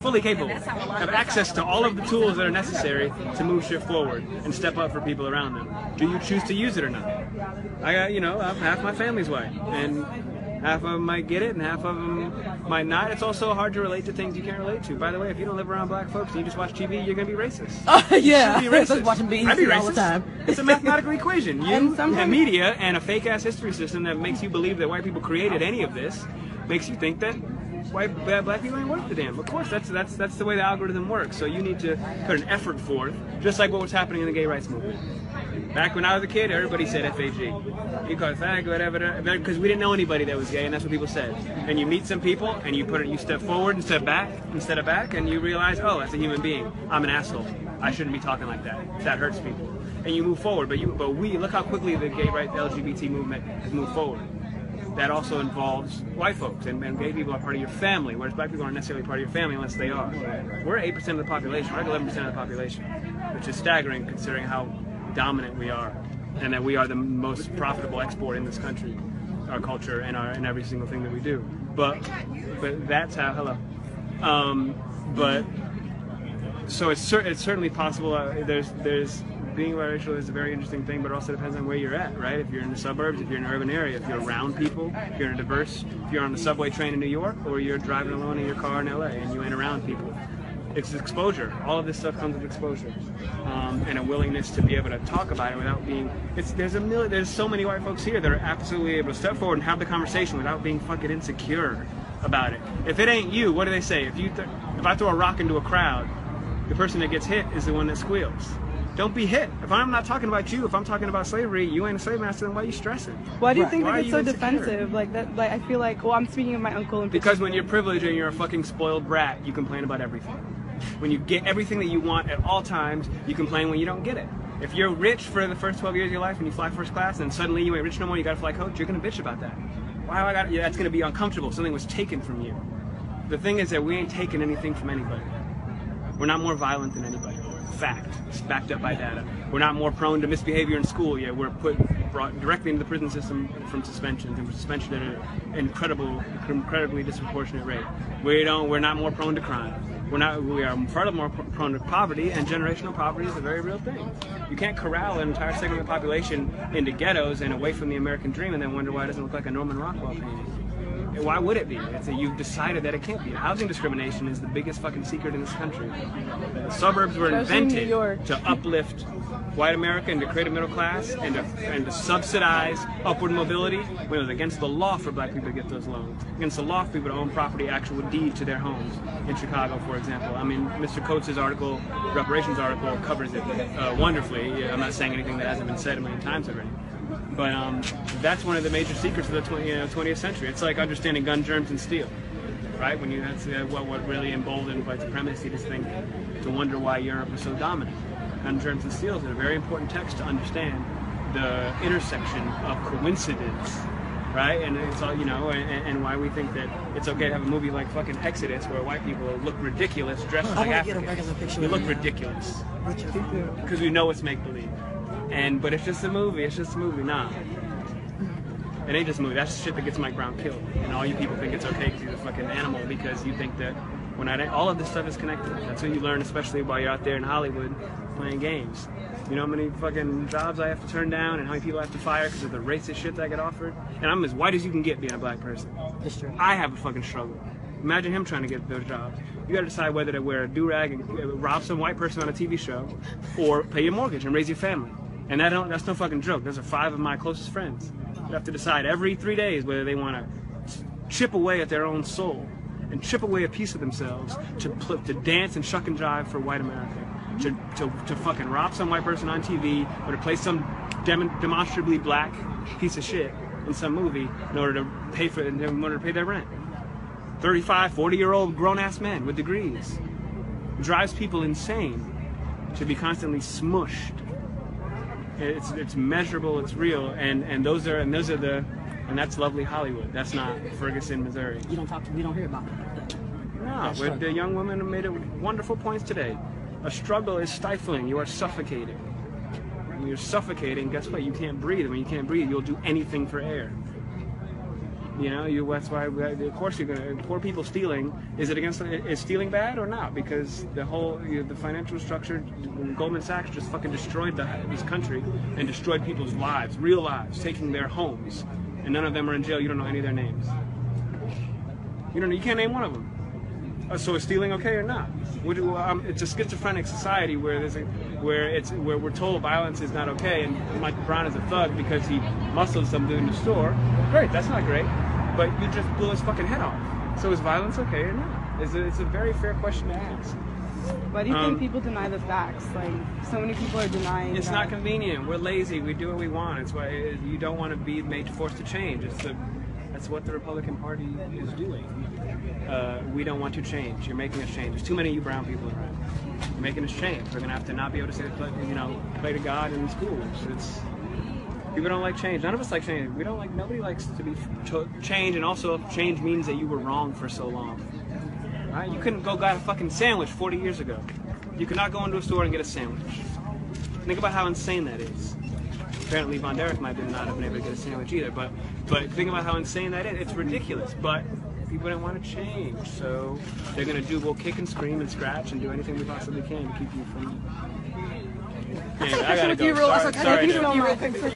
fully capable, have access to all of the tools that are necessary to move shit forward and step up for people around them. Do you choose to use it or not? I got, you know, half my family's white, and half of them might get it, and half of them might not. It's also hard to relate to things you can't relate to. By the way, if you don't live around black folks and you just watch TV, you're gonna be racist. Yeah, be racist. I'm watching BET I'd be racist all the time. It's a mathematical equation. You and media and a fake ass history system that makes you believe that white people created any of this makes you think that black people ain't worth the damn. Of course, that's the way the algorithm works. So you need to put an effort forth, just like what was happening in the gay rights movement. Back when I was a kid, everybody said FAG. You call it fag, whatever, because we didn't know anybody that was gay, and that's what people said. And you meet some people, and you step forward instead of back, and you realize, oh, as a human being, I'm an asshole. I shouldn't be talking like that. That hurts people. And you move forward. But we look how quickly the gay rights LGBT movement has moved forward. That also involves white folks, and gay people are part of your family, whereas black people aren't necessarily part of your family unless they are. We're 8% of the population, we're like 11% of the population, which is staggering considering how dominant we are, and that we are the most profitable export in this country, our culture and every single thing that we do. But that's how, so it's certainly possible. There's being biracial is a very interesting thing, but it also depends on where you're at, right? If you're in the suburbs, if you're in an urban area, if you're around people, if you're in a diverse, if you're on the subway train in New York, or you're driving alone in your car in LA and you ain't around people. It's exposure. All of this stuff comes with exposure, and a willingness to be able to talk about it without being. There's so many white folks here that are absolutely able to step forward and have the conversation without being fucking insecure about it. If it ain't you, what do they say? If I throw a rock into a crowd, the person that gets hit is the one that squeals. Don't be hit. If I'm not talking about you, if I'm talking about slavery, you ain't a slave master, then why are you stressing? Why do you think that it's so defensive? Like that, like I feel like, well, I'm speaking of my uncle in Because when you're privileged and you're a fucking spoiled brat, you complain about everything. When you get everything that you want at all times, you complain when you don't get it. If you're rich for the first 12 years of your life and you fly first class and suddenly you ain't rich no more, you gotta fly coach, you're gonna bitch about that. That's gonna be uncomfortable. Something was taken from you. The thing is that we ain't taking anything from anybody. We're not more violent than anybody. Fact. It's backed up by data. We're not more prone to misbehavior in school yet. We're brought directly into the prison system from suspensions, and suspension at an incredibly disproportionate rate. We're not more prone to crime. We are far more prone to poverty, and generational poverty is a very real thing. You can't corral an entire segment of the population into ghettos and away from the American dream and then wonder why it doesn't look like a Norman Rockwell painting. Why would it be? It's that you've decided that it can't be. Housing discrimination is the biggest fucking secret in this country. The suburbs were invented to uplift white America and to create a middle class and to subsidize upward mobility when it was against the law for black people to get those loans. Against the law for people to own property, actual deed to their homes. In Chicago, for example. I mean, Mr. Coates' article, reparations article, covers it wonderfully. I'm not saying anything that hasn't been said a million times already. But that's one of the major secrets of the 20th century. It's like understanding gun germs and steel, right? That's what really emboldened white supremacy to wonder why Europe was so dominant. Gun germs and steel is a very important text to understand the intersection of coincidence, right? And it's all, and why we think that it's okay to have a movie like fucking Exodus where white people look ridiculous dressed like Africans. We look ridiculous because we know it's make believe. But it's just a movie. It's just a movie. Nah. It ain't just a movie. That's shit that gets Mike Brown killed. And all you people think it's okay because he's a fucking animal because you think that all of this stuff is connected. That's what you learn, especially while you're out there in Hollywood playing games. You know how many fucking jobs I have to turn down and how many people I have to fire because of the racist shit that I get offered? And I'm as white as you can get being a black person. That's true. I have a fucking struggle. Imagine him trying to get those jobs. You gotta decide whether to wear a do-rag and rob some white person on a TV show or pay your mortgage and raise your family. And that's no fucking joke. Those are 5 of my closest friends. You have to decide every 3 days whether they want to chip away at their own soul and chip away a piece of themselves to dance and shuck and jive for white America, to fucking rob some white person on TV or to play some demonstrably black piece of shit in some movie in order to pay their rent. 35, 40-year-old grown-ass men with degrees. It drives people insane to be constantly smushed. It's measurable, it's real, and that's lovely Hollywood. That's not Ferguson, Missouri. We don't hear about it. No, the young woman made wonderful points today. A struggle is stifling. You are suffocating. When you're suffocating, guess what? You can't breathe. When you can't breathe, you'll do anything for air. You know, that's why of course you're gonna poor people stealing. Is stealing bad or not? Because the whole the financial structure, Goldman Sachs just fucking destroyed this country and destroyed people's lives, real lives, taking their homes, and none of them are in jail. You don't know any of their names. You can't name one of them. So is stealing okay or not? It's a schizophrenic society where we're told violence is not okay, and Michael Brown is a thug because he muscled something in the store. Great, that's not great, but you just blew his fucking head off. So is violence okay or not? It's a very fair question to ask. Why do you think people deny the facts? Like, so many people are denying. It's not convenient. We're lazy. We do what we want. It's why you don't want to be forced to change. That's what the Republican Party is doing. We don't want to change. You're making us change. There's too many of you brown people around. You're making us change. We're gonna have to not be able to say, play to God in schools. People don't like change. None of us like change. Nobody likes to change, and also change means that you were wrong for so long. Right? You couldn't go get a fucking sandwich 40 years ago. You could not go into a store and get a sandwich. Think about how insane that is. Apparently Von Derek might not have been able to get a sandwich either, but think about how insane that is. It's ridiculous, but people don't want to change, so they're going to we'll kick and scream and scratch and do anything we possibly can to keep you from... Anyway, I gotta go. Sorry, dude.